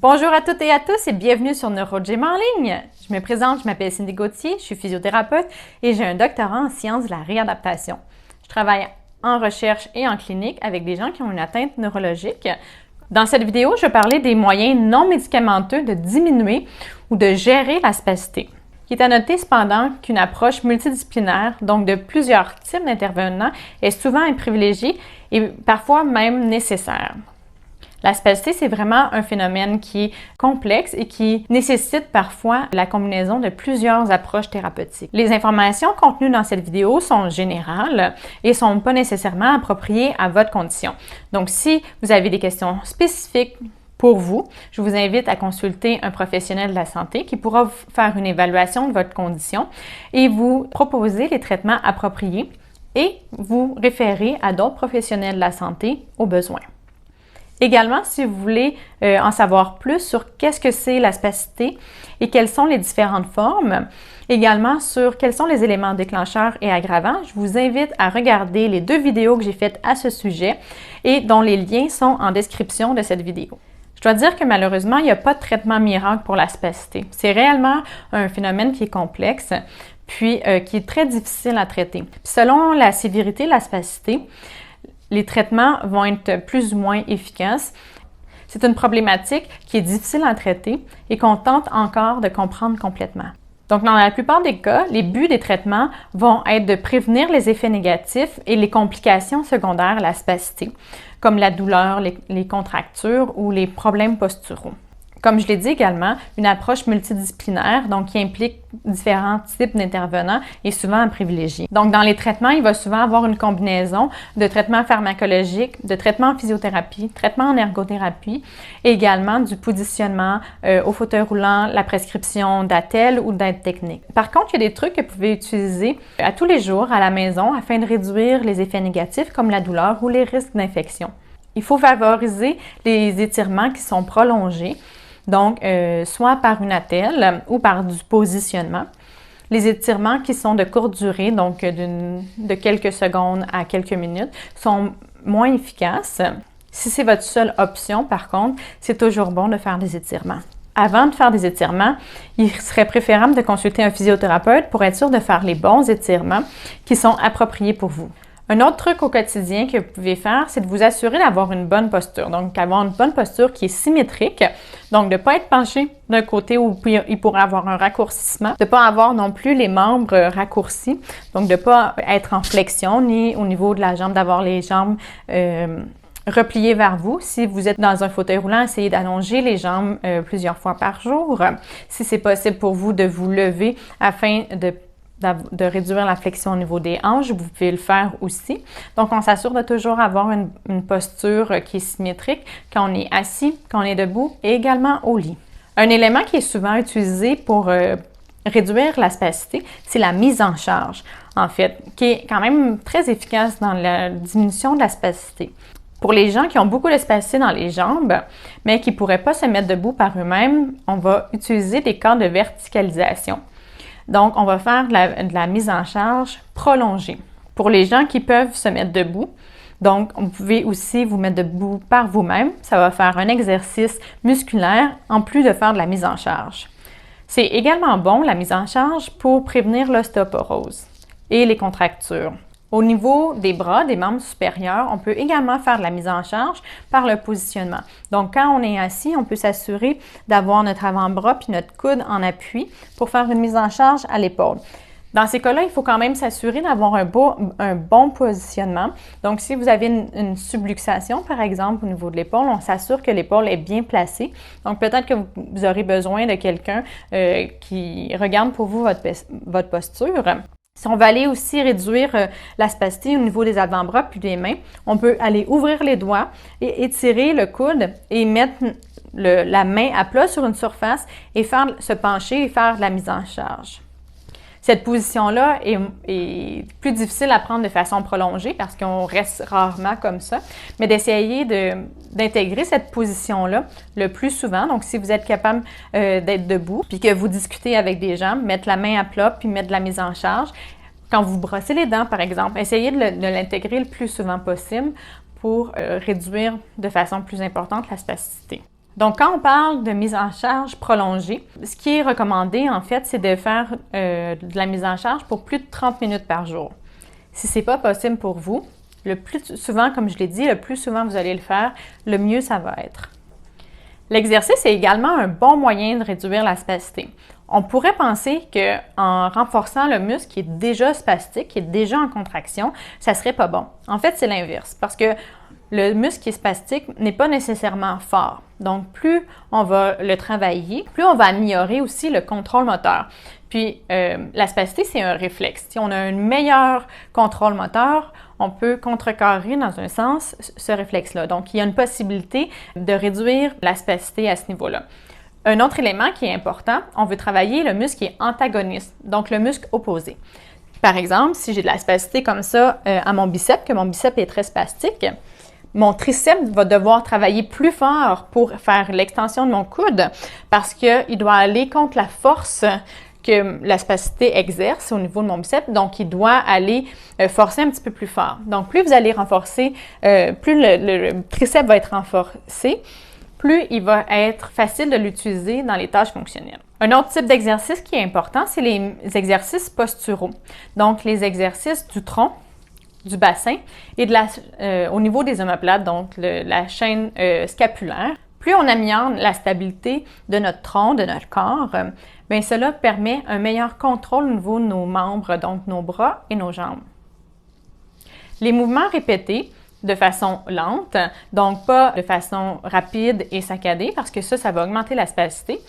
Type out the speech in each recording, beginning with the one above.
Bonjour à toutes et à tous et bienvenue sur NeuroGym en ligne. Je me présente, je m'appelle Cindy Gauthier, je suis physiothérapeute et j'ai un doctorat en sciences de la réadaptation. Je travaille en recherche et en clinique avec des gens qui ont une atteinte neurologique. Dans cette vidéo, je vais parler des moyens non médicamenteux de diminuer ou de gérer la spasticité. Il est à noter cependant qu'une approche multidisciplinaire, donc de plusieurs types d'intervenants, est souvent privilégiée et parfois même nécessaire. La spasticité, c'est vraiment un phénomène qui est complexe et qui nécessite parfois la combinaison de plusieurs approches thérapeutiques. Les informations contenues dans cette vidéo sont générales et ne sont pas nécessairement appropriées à votre condition. Donc, si vous avez des questions spécifiques pour vous, je vous invite à consulter un professionnel de la santé qui pourra vous faire une évaluation de votre condition et vous proposer les traitements appropriés et vous référer à d'autres professionnels de la santé au besoin. Également, si vous voulez en savoir plus sur qu'est-ce que c'est la spasticité et quelles sont les différentes formes, également sur quels sont les éléments déclencheurs et aggravants, je vous invite à regarder les 2 vidéos que j'ai faites à ce sujet et dont les liens sont en description de cette vidéo. Je dois dire que malheureusement, il n'y a pas de traitement miracle pour la spasticité. C'est réellement un phénomène qui est complexe, puis qui est très difficile à traiter. Puis selon la sévérité de la spasticité, les traitements vont être plus ou moins efficaces. C'est une problématique qui est difficile à traiter et qu'on tente encore de comprendre complètement. Donc, dans la plupart des cas, les buts des traitements vont être de prévenir les effets négatifs et les complications secondaires à la spasticité, comme la douleur, les contractures ou les problèmes posturaux. Comme je l'ai dit également, une approche multidisciplinaire, donc qui implique différents types d'intervenants, est souvent à privilégier. Donc, dans les traitements, il va souvent avoir une combinaison de traitements pharmacologiques, de traitements en physiothérapie, traitements en ergothérapie, et également du positionnement au fauteuil roulant, la prescription d'attelles ou d'aides techniques. Par contre, il y a des trucs que vous pouvez utiliser à tous les jours à la maison afin de réduire les effets négatifs comme la douleur ou les risques d'infection. Il faut favoriser les étirements qui sont prolongés. Donc, soit par une attelle ou par du positionnement. Les étirements qui sont de courte durée, donc de quelques secondes à quelques minutes, sont moins efficaces. Si c'est votre seule option, par contre, c'est toujours bon de faire des étirements. Avant de faire des étirements, il serait préférable de consulter un physiothérapeute pour être sûr de faire les bons étirements qui sont appropriés pour vous. Un autre truc au quotidien que vous pouvez faire, c'est de vous assurer d'avoir une bonne posture. Donc, avoir une bonne posture qui est symétrique. Donc, de ne pas être penché d'un côté où il pourrait avoir un raccourcissement. De ne pas avoir non plus les membres raccourcis. Donc, de ne pas être en flexion ni au niveau de la jambe, d'avoir les jambes repliées vers vous. Si vous êtes dans un fauteuil roulant, essayez d'allonger les jambes plusieurs fois par jour. Si c'est possible pour vous de vous lever afin de réduire la flexion au niveau des hanches, vous pouvez le faire aussi. Donc, on s'assure de toujours avoir une posture qui est symétrique quand on est assis, quand on est debout et également au lit. Un élément qui est souvent utilisé pour réduire la spasticité, c'est la mise en charge, en fait, qui est quand même très efficace dans la diminution de la spasticité. Pour les gens qui ont beaucoup de spasticité dans les jambes, mais qui ne pourraient pas se mettre debout par eux-mêmes, on va utiliser des corps de verticalisation. Donc, on va faire de la mise en charge prolongée. Pour les gens qui peuvent se mettre debout, donc, vous pouvez aussi vous mettre debout par vous-même. Ça va faire un exercice musculaire en plus de faire de la mise en charge. C'est également bon, la mise en charge, pour prévenir l'ostéoporose et les contractures. Au niveau des bras, des membres supérieurs, on peut également faire de la mise en charge par le positionnement. Donc, quand on est assis, on peut s'assurer d'avoir notre avant-bras puis notre coude en appui pour faire une mise en charge à l'épaule. Dans ces cas-là, il faut quand même s'assurer d'avoir un bon positionnement. Donc, si vous avez une subluxation, par exemple, au niveau de l'épaule, on s'assure que l'épaule est bien placée. Donc, peut-être que vous aurez besoin de quelqu'un qui regarde pour vous votre posture. Si on veut aller aussi réduire la spasticité au niveau des avant-bras puis des mains, on peut aller ouvrir les doigts et étirer le coude et mettre la main à plat sur une surface et se pencher et faire de la mise en charge. Cette position-là est plus difficile à prendre de façon prolongée parce qu'on reste rarement comme ça, mais d'essayer d'intégrer cette position-là le plus souvent. Donc, si vous êtes capable d'être debout puis que vous discutez avec des gens, mettre la main à plat puis mettre de la mise en charge. Quand vous brossez les dents, par exemple, essayez de l'intégrer le plus souvent possible pour réduire de façon plus importante la spasticité. Donc, quand on parle de mise en charge prolongée, ce qui est recommandé, en fait, c'est de faire de la mise en charge pour plus de 30 minutes par jour. Si ce n'est pas possible pour vous, le plus souvent, comme je l'ai dit, le plus souvent vous allez le faire, le mieux ça va être. L'exercice est également un bon moyen de réduire la spasticité. On pourrait penser qu'en renforçant le muscle qui est déjà spastique, qui est déjà en contraction, ça serait pas bon. En fait, c'est l'inverse, parce que le muscle qui est spastique n'est pas nécessairement fort. Donc, plus on va le travailler, plus on va améliorer aussi le contrôle moteur. Puis, la spasticité, c'est un réflexe. Si on a un meilleur contrôle moteur, on peut contrecarrer, dans un sens, ce réflexe-là. Donc, il y a une possibilité de réduire la spasticité à ce niveau-là. Un autre élément qui est important, on veut travailler le muscle qui est antagoniste, donc le muscle opposé. Par exemple, si j'ai de la spasticité comme ça à mon biceps, que mon biceps est très spastique, mon triceps va devoir travailler plus fort pour faire l'extension de mon coude parce qu'il doit aller contre la force que la spasticité exerce au niveau de mon biceps, donc il doit aller forcer un petit peu plus fort. Donc, plus vous allez renforcer, plus le triceps va être renforcé, plus il va être facile de l'utiliser dans les tâches fonctionnelles. Un autre type d'exercice qui est important, c'est les exercices posturaux. Donc, les exercices du tronc, du bassin et au niveau des omoplates, donc la chaîne scapulaire. Plus on améliore la stabilité de notre tronc, de notre corps, bien cela permet un meilleur contrôle au niveau de nos membres, donc nos bras et nos jambes. Les mouvements répétés de façon lente, donc pas de façon rapide et saccadée, parce que ça va augmenter la spasticité,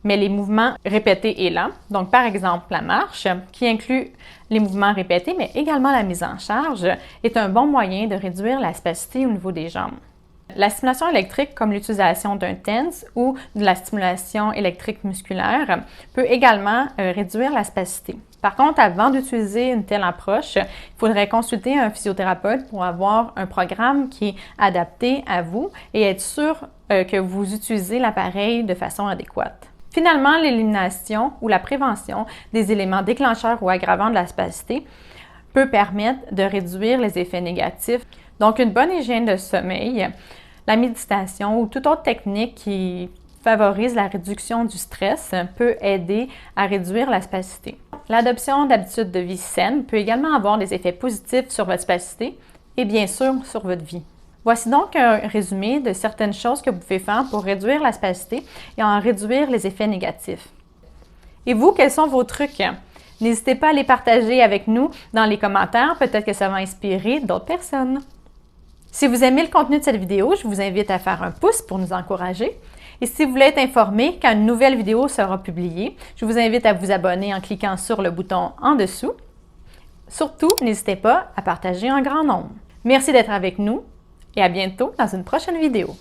mais les mouvements répétés et lents, donc par exemple la marche, qui inclut les mouvements répétés, mais également la mise en charge, est un bon moyen de réduire la spasticité au niveau des jambes. La stimulation électrique, comme l'utilisation d'un TENS ou de la stimulation électrique musculaire, peut également réduire la spasticité. Par contre, avant d'utiliser une telle approche, il faudrait consulter un physiothérapeute pour avoir un programme qui est adapté à vous et être sûr que vous utilisez l'appareil de façon adéquate. Finalement, l'élimination ou la prévention des éléments déclencheurs ou aggravants de la spasticité peut permettre de réduire les effets négatifs. Donc, une bonne hygiène de sommeil, la méditation ou toute autre technique qui favorise la réduction du stress peut aider à réduire la spasticité. L'adoption d'habitudes de vie saines peut également avoir des effets positifs sur votre spasticité et bien sûr sur votre vie. Voici donc un résumé de certaines choses que vous pouvez faire pour réduire la spasticité et en réduire les effets négatifs. Et vous, quels sont vos trucs? N'hésitez pas à les partager avec nous dans les commentaires, peut-être que ça va inspirer d'autres personnes. Si vous aimez le contenu de cette vidéo, je vous invite à faire un pouce pour nous encourager. Et si vous voulez être informé quand une nouvelle vidéo sera publiée, je vous invite à vous abonner en cliquant sur le bouton en dessous. Surtout, n'hésitez pas à partager en grand nombre. Merci d'être avec nous et à bientôt dans une prochaine vidéo.